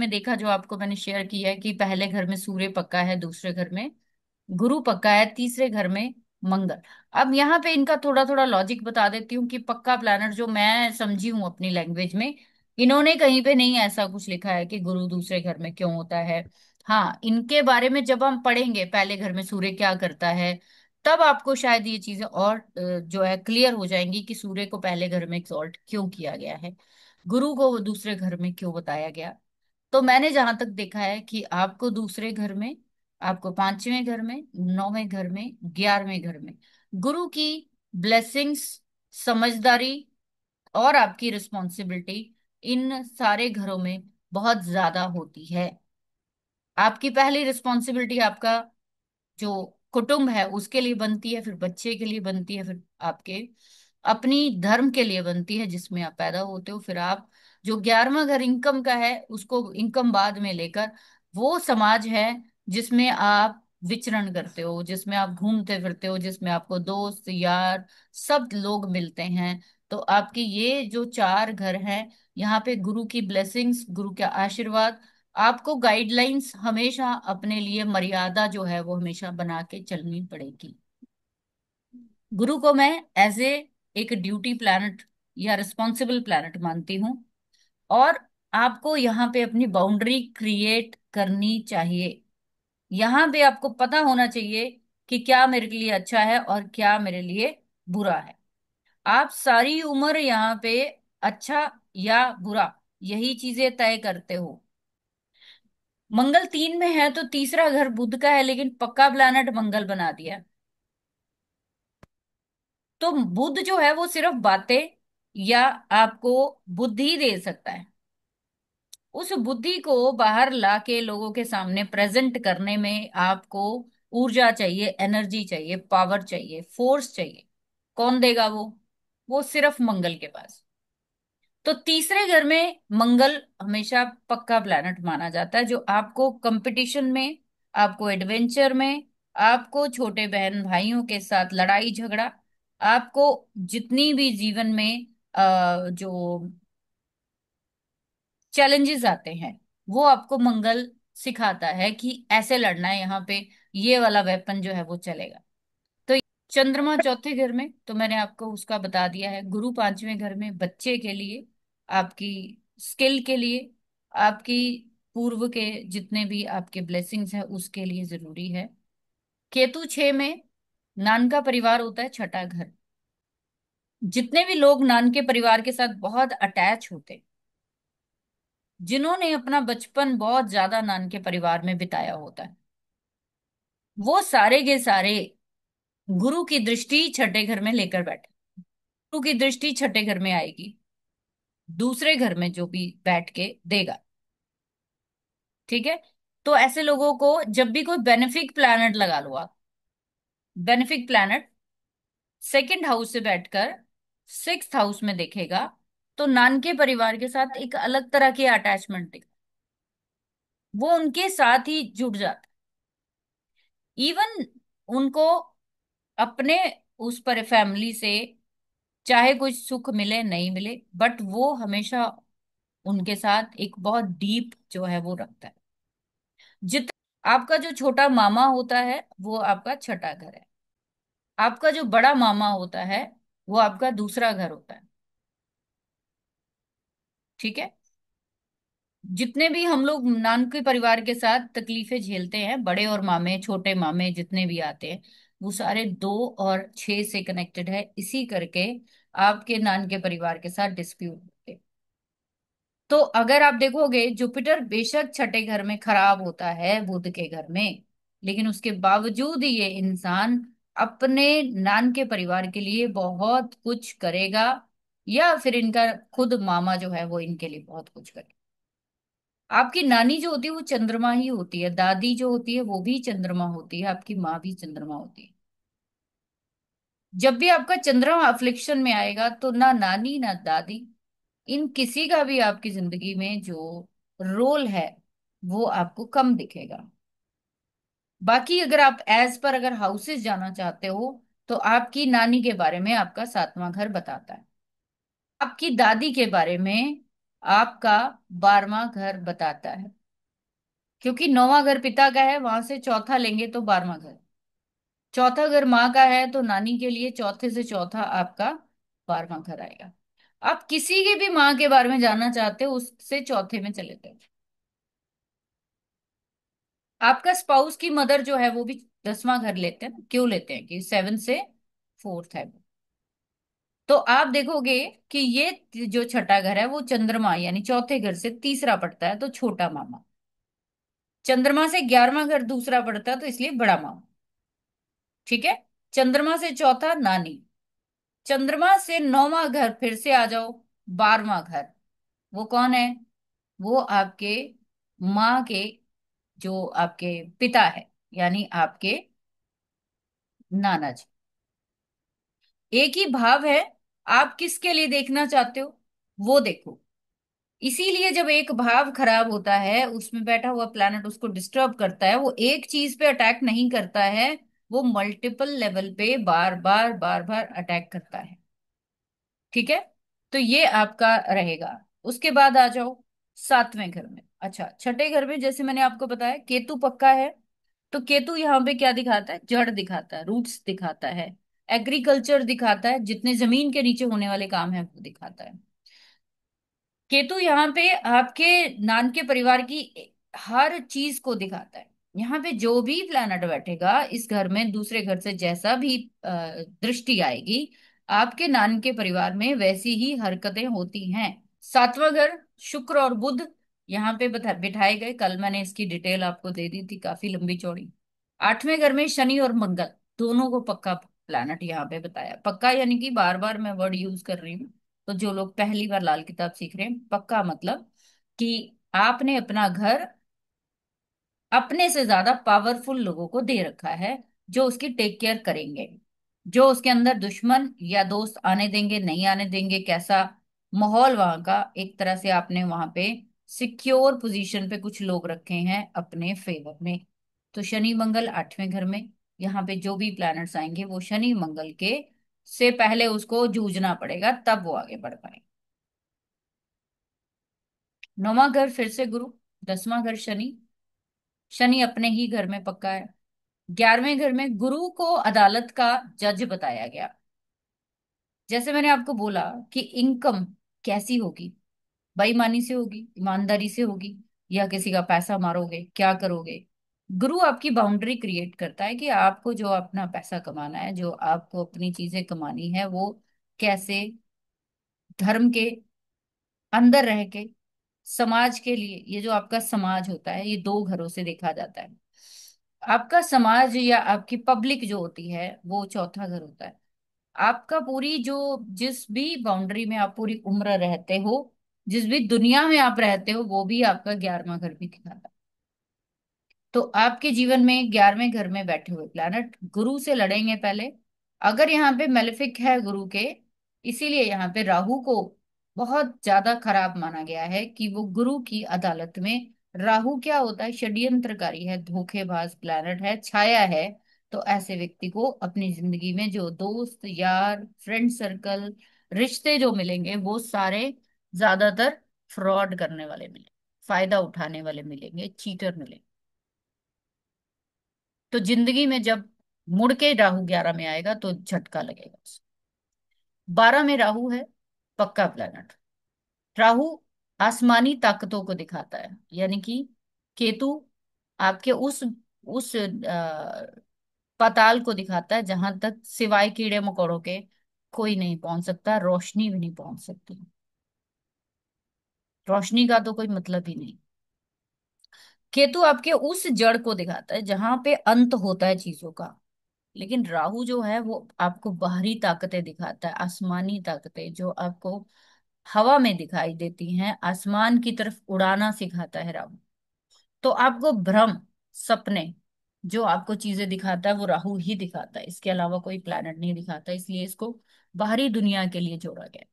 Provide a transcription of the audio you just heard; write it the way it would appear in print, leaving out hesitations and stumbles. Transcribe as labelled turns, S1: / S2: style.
S1: में देखा, जो आपको मैंने शेयर किया है कि पहले घर में सूर्य पक्का है, दूसरे घर में गुरु पक्का है, तीसरे घर में मंगल। अब यहाँ पे इनका थोड़ा थोड़ा लॉजिक बता देती हूँ कि पक्का प्लैनेट जो मैं समझी हूँ अपनी लैंग्वेज में, इन्होंने कहीं पे नहीं ऐसा कुछ लिखा है कि गुरु दूसरे घर में क्यों होता है। हाँ, इनके बारे में जब हम पढ़ेंगे पहले घर में सूर्य क्या करता है, तब आपको शायद ये चीजें और जो है क्लियर हो जाएंगी कि सूर्य को पहले घर में एक्सॉल्ट क्यों किया गया है, गुरु को दूसरे घर में क्यों बताया गया। तो मैंने जहां तक देखा है कि आपको दूसरे घर में, आपको पांचवें घर में, नौवें घर में, 11वें घर में गुरु की ब्लेसिंग्स, समझदारी और आपकी रिस्पॉन्सिबिलिटी इन सारे घरों में बहुत ज्यादा होती है। आपकी पहली रिस्पॉन्सिबिलिटी आपका जो कुटुंब है उसके लिए बनती है, फिर बच्चे के लिए बनती है, फिर आपके अपनी धर्म के लिए बनती है जिसमें आप पैदा होते हो। फिर आप जो 11वां घर इनकम का है उसको इनकम बाद में लेकर, वो समाज है जिसमें आप विचरण करते हो, जिसमें आप घूमते फिरते हो, जिसमें आपको दोस्त यार सब लोग मिलते हैं। तो आपके ये जो चार घर हैं, यहाँ पे गुरु की ब्लेसिंग्स, गुरु का आशीर्वाद, आपको गाइडलाइंस हमेशा अपने लिए मर्यादा जो है वो हमेशा बना के चलनी पड़ेगी। गुरु को मैं एज ए एक ड्यूटी प्लैनेट या रिस्पॉन्सिबल प्लैनेट मानती हूँ। और आपको यहाँ पे अपनी बाउंड्री क्रिएट करनी चाहिए। यहाँ पे आपको पता होना चाहिए कि क्या मेरे लिए अच्छा है और क्या मेरे लिए बुरा है। आप सारी उम्र यहाँ पे अच्छा या बुरा यही चीजें तय करते हो। मंगल 3 में है तो तीसरा घर बुध का है, लेकिन पक्का प्लैनेट मंगल बना दिया। तो बुध जो है वो सिर्फ बातें या आपको बुद्धि दे सकता है। उस बुद्धि को बाहर लाके लोगों के सामने प्रेजेंट करने में आपको ऊर्जा चाहिए, एनर्जी चाहिए, पावर चाहिए, फोर्स चाहिए। कौन देगा वो सिर्फ मंगल के पास। तो तीसरे घर में मंगल हमेशा पक्का प्लैनेट माना जाता है, जो आपको कंपटीशन में, आपको एडवेंचर में, आपको छोटे बहन भाइयों के साथ लड़ाई झगड़ा, आपको जितनी भी जीवन में जो चैलेंजेस आते हैं, वो आपको मंगल सिखाता है कि ऐसे लड़ना है, यहाँ पे ये वाला वेपन जो है वो चलेगा। तो चंद्रमा चौथे घर में तो मैंने आपको उसका बता दिया है। गुरु पांचवें घर में बच्चे के लिए, आपकी स्किल के लिए, आपकी पूर्व के जितने भी आपके ब्लेसिंग्स है उसके लिए जरूरी है। केतु 6 में, नान का परिवार होता है छठा घर। जितने भी लोग नान के परिवार के साथ बहुत अटैच होते हैं, जिन्होंने अपना बचपन बहुत ज्यादा नान के परिवार में बिताया होता है, वो सारे के सारे गुरु की दृष्टि छठे घर में लेकर बैठे। गुरु की दृष्टि छठे घर में आएगी, दूसरे घर में जो भी बैठ के देगा। ठीक है। तो ऐसे लोगों को जब भी कोई बेनिफिक प्लैनेट लगा लो आप, बेनिफिक प्लैनेट सेकंड हाउस से बैठकर सिक्स्थ हाउस में देखेगा, तो नान के परिवार के साथ एक अलग तरह की अटैचमेंट, वो उनके साथ ही जुड़ जाता। इवन उनको अपने उस पर फैमिली से चाहे कुछ सुख मिले नहीं मिले, बट वो हमेशा उनके साथ एक बहुत डीप जो है वो रखता है। जित आपका जो छोटा मामा होता है वो आपका छठा घर है। आपका जो बड़ा मामा होता है वो आपका दूसरा घर होता है। ठीक है। जितने भी हम लोग नान के परिवार के साथ तकलीफें झेलते हैं, बड़े और मामे छोटे मामे जितने भी आते हैं, वो सारे 2 और 6 से कनेक्टेड है, इसी करके आपके नान के परिवार के साथ डिस्प्यूट होते हैं। तो अगर आप देखोगे जुपिटर बेशक छठे घर में खराब होता है बुध के घर में, लेकिन उसके बावजूद ये इंसान अपने नान के परिवार के लिए बहुत कुछ करेगा, या फिर इनका खुद मामा जो है वो इनके लिए बहुत कुछ करेगा। आपकी नानी जो होती है वो चंद्रमा ही होती है, दादी जो होती है वो भी चंद्रमा होती है, आपकी माँ भी चंद्रमा होती है। जब भी आपका चंद्रमा अफ्लिक्शन में आएगा तो ना नानी ना दादी, इन किसी का भी आपकी जिंदगी में जो रोल है वो आपको कम दिखेगा। बाकी अगर आप एज पर अगर हाउसेस जाना चाहते हो, तो आपकी नानी के बारे में आपका 7वां घर बताता है, आपकी दादी के बारे में आपका 12वां घर बताता है, क्योंकि 9वां घर पिता का है, वहां से चौथा लेंगे तो 12वां घर। चौथा घर माँ का है, तो नानी के लिए चौथे से चौथा आपका 12वां घर आएगा। आप किसी की भी माँ के बारे में जानना चाहते हो, उससे चौथे में चले जाओ। आपका स्पाउस की मदर जो है वो भी 10वां घर लेते हैं ना। क्यों लेते हैं? कि 7 से फोर्थ है। तो आप देखोगे कि ये जो छठा घर है वो चंद्रमा यानी चौथे घर से तीसरा पड़ता है, तो छोटा मामा। चंद्रमा से 11वां घर दूसरा पड़ता है, तो इसलिए बड़ा मामा। ठीक है। चंद्रमा से चौथा नानी। चंद्रमा से 9वां घर फिर से आ जाओ, 12वां घर। वो कौन है? वो आपके माँ के, जो आपके पिता है, यानी आपके नाना जी। एक ही भाव है, आप किसके लिए देखना चाहते हो वो देखो। इसीलिए जब एक भाव खराब होता है, उसमें बैठा हुआ प्लैनेट उसको डिस्टर्ब करता है, वो एक चीज पे अटैक नहीं करता है, वो मल्टीपल लेवल पे बार बार बार बार अटैक करता है। ठीक है। तो ये आपका रहेगा। उसके बाद आ जाओ 7वें घर में। अच्छा, छठे घर में जैसे मैंने आपको बताया केतु पक्का है। तो केतु यहाँ पे क्या दिखाता है? जड़ दिखाता है, रूट्स दिखाता है, एग्रीकल्चर दिखाता है, जितने जमीन के नीचे होने वाले काम है वो दिखाता है। केतु यहाँ पे आपके नान के परिवार की हर चीज को दिखाता है। यहाँ पे जो भी प्लैनेट बैठेगा इस घर में, दूसरे घर से जैसा भी दृष्टि आएगी, आपके नान के परिवार में वैसी ही हरकतें होती हैं। 7वां घर शुक्र और बुध यहाँ पे बिठाए गए। कल मैंने इसकी डिटेल आपको दे दी थी, काफी लंबी चौड़ी। 8वें घर में शनि और मंगल, दोनों को पक्का प्लैनेट यहाँ पे बताया। पक्का यानी कि बार बार मैं वर्ड यूज कर रही हूँ, तो जो लोग पहली बार लाल किताब सीख रहे हैं, पक्का मतलब कि आपने अपना घर अपने से ज्यादा पावरफुल लोगों को दे रखा है, जो उसकी टेक केयर करेंगे। जो उसके अंदर दुश्मन या दोस्त आने देंगे नहीं आने देंगे, कैसा माहौल वहां का, एक तरह से आपने वहां पे सिक्योर पोजीशन पे कुछ लोग रखे हैं अपने फेवर में। तो शनि मंगल 8वें घर में, यहाँ पे जो भी प्लैनेट्स आएंगे वो शनि मंगल के से पहले उसको जूझना पड़ेगा, तब वो आगे बढ़ पाए। 9वां घर फिर से गुरु, 10वां घर शनि। शनि अपने ही घर में पक्का है। 11वें घर में गुरु को अदालत का जज बताया गया। जैसे मैंने आपको बोला कि इनकम कैसी होगी, बेईमानी से होगी, ईमानदारी से होगी, या किसी का पैसा मारोगे, क्या करोगे। गुरु आपकी बाउंड्री क्रिएट करता है कि आपको जो अपना पैसा कमाना है, जो आपको अपनी चीजें कमानी है, वो कैसे धर्म के अंदर रह के समाज के लिए। ये जो आपका समाज होता है, ये दो घरों से देखा जाता है। आपका समाज या आपकी पब्लिक जो होती है वो चौथा घर होता है। आपका पूरी जो, जिस भी बाउंड्री में आप पूरी उम्र रहते हो, जिस भी दुनिया में आप रहते हो, वो भी आपका 11वां घर भी दिखाता है। तो आपके जीवन में 11वें घर में बैठे हुए प्लैनेट गुरु से लड़ेंगे पहले। अगर यहाँ पे मेलेफिक है गुरु के, इसीलिए यहाँ पे राहु को बहुत ज्यादा खराब माना गया है कि वो गुरु की अदालत में। राहु क्या होता है? षड्यंत्रकारी है, धोखेबाज प्लैनेट है, छाया है। तो ऐसे व्यक्ति को अपनी जिंदगी में जो दोस्त यार फ्रेंड सर्कल रिश्ते जो मिलेंगे, वो सारे ज्यादातर फ्रॉड करने वाले मिलेंगे, फायदा उठाने वाले मिलेंगे, चीटर मिलेंगे। तो जिंदगी में जब मुड़ के राहु 11 में आएगा तो झटका लगेगा उसे। 12 में राहु है, पक्का प्लैनेट। राहु आसमानी ताकतों को दिखाता है, यानी कि केतु आपके उस पाताल को दिखाता है जहां तक सिवाय कीड़े मकोड़ों के कोई नहीं पहुंच सकता, रोशनी भी नहीं पहुंच सकती। रोशनी का तो कोई मतलब ही नहीं। केतु आपके उस जड़ को दिखाता है जहां पे अंत होता है चीजों का। लेकिन राहु जो है वो आपको बाहरी ताकतें दिखाता है, आसमानी ताकतें जो आपको हवा में दिखाई देती हैं, आसमान की तरफ उड़ाना सिखाता है राहु। तो आपको भ्रम, सपने, जो आपको चीजें दिखाता है वो राहु ही दिखाता है, इसके अलावा कोई प्लैनेट नहीं दिखाता, इसलिए इसको बाहरी दुनिया के लिए जोड़ा गया है।